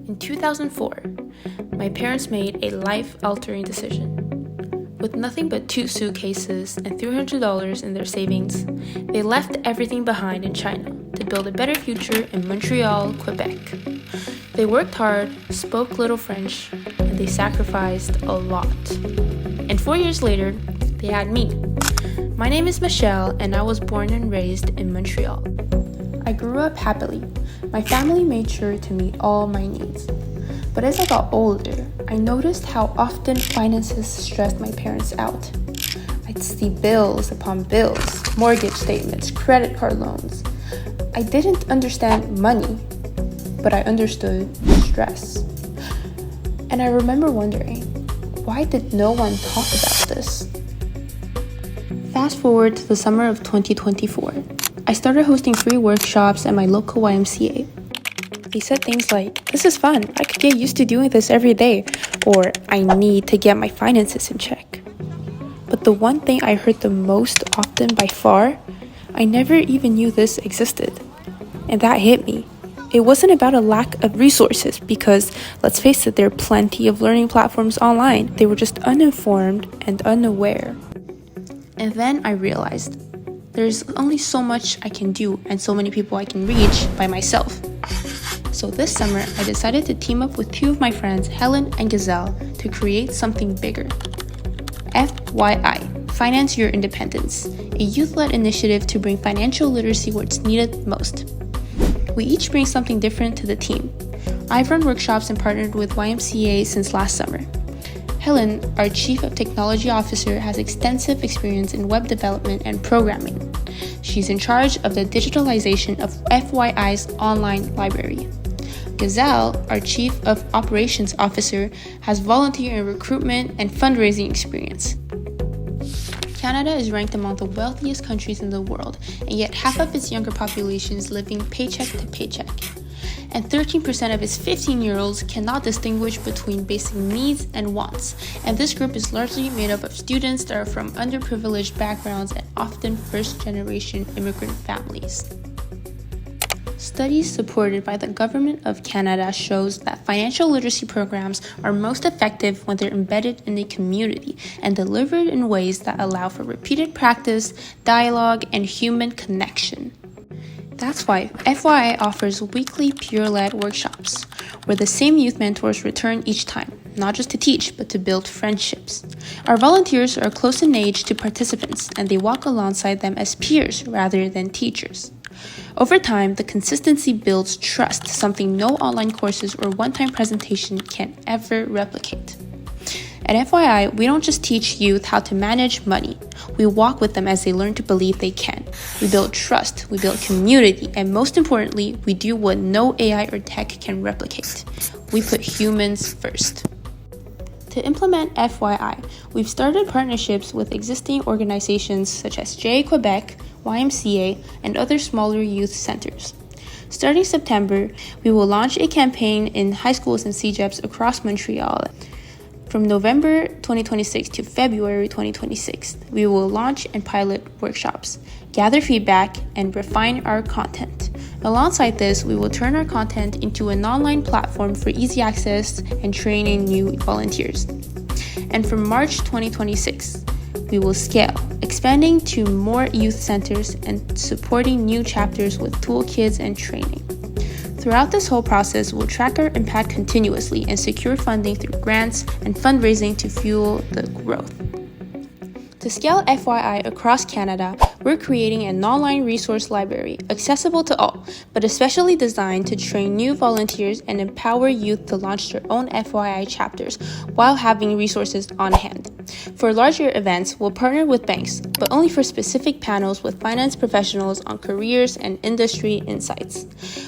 In 2004, my parents made a life-altering decision. With nothing but 2 suitcases and $300 in their savings, they left everything behind in China to build a better future in Montreal, Quebec. They worked hard, spoke little French, and they sacrificed a lot. And 4 years later, they had me. My name is Michelle, and I was born and raised in Montreal. I grew up happily. My family made sure to meet all my needs. But as I got older, I noticed how often finances stressed my parents out. I'd see bills upon bills, mortgage statements, credit card loans. I didn't understand money, but I understood stress. And I remember wondering, why did no one talk about this? Fast forward to the summer of 2024. I started hosting free workshops at my local YMCA. They said things like, "This is fun, I could get used to doing this every day," or "I need to get my finances in check." But the one thing I heard the most often by far, I never even knew this existed. And that hit me. It wasn't about a lack of resources because, let's face it, there are plenty of learning platforms online. They were just uninformed and unaware. And then I realized, there's only so much I can do and so many people I can reach by myself. So this summer, I decided to team up with 2 of my friends, Helen and Gazelle, to create something bigger. FYI, Finance Your Independence, a youth-led initiative to bring financial literacy where it's needed most. We each bring something different to the team. I've run workshops and partnered with YMCA since last summer. Helen, our Chief of Technology Officer, has extensive experience in web development and programming. She's in charge of the digitalization of FYI's online library. Gazelle, our Chief of Operations Officer, has volunteer and recruitment and fundraising experience. Canada is ranked among the wealthiest countries in the world, and yet half of its younger population is living paycheck to paycheck. And 13% of its 15-year-olds cannot distinguish between basic needs and wants, and this group is largely made up of students that are from underprivileged backgrounds and often first-generation immigrant families. Studies supported by the Government of Canada shows that financial literacy programs are most effective when they're embedded in a community and delivered in ways that allow for repeated practice, dialogue, and human connection. That's why FYI offers weekly peer-led workshops, where the same youth mentors return each time, not just to teach, but to build friendships. Our volunteers are close in age to participants, and they walk alongside them as peers rather than teachers. Over time, the consistency builds trust, something no online courses or one-time presentation can ever replicate. At FYI, we don't just teach youth how to manage money. We walk with them as they learn to believe they can. We build trust, we build community, and most importantly, we do what no AI or tech can replicate. We put humans first. To implement FYI, we've started partnerships with existing organizations such as JA Quebec, YMCA, and other smaller youth centers. Starting September, we will launch a campaign in high schools and CEGEPs across Montreal. From November 2026 to February 2026, we will launch and pilot workshops, gather feedback, and refine our content. Alongside this, we will turn our content into an online platform for easy access and training new volunteers. And from March 2026, we will scale, expanding to more youth centers and supporting new chapters with toolkits and training. Throughout this whole process, we'll track our impact continuously and secure funding through grants and fundraising to fuel the growth. To scale FYI across Canada, we're creating an online resource library accessible to all, but especially designed to train new volunteers and empower youth to launch their own FYI chapters while having resources on hand. For larger events, we'll partner with banks, but only for specific panels with finance professionals on careers and industry insights.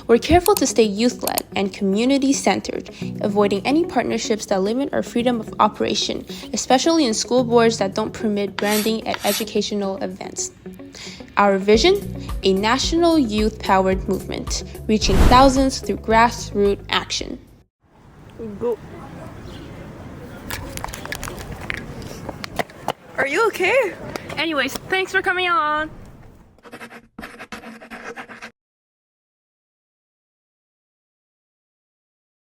We're careful to stay youth-led and community-centered, avoiding any partnerships that limit our freedom of operation, especially in school boards that don't permit branding at educational events. Our vision? A national youth-powered movement, reaching thousands through grassroots action. Go. Are you okay? Anyways, thanks for coming on.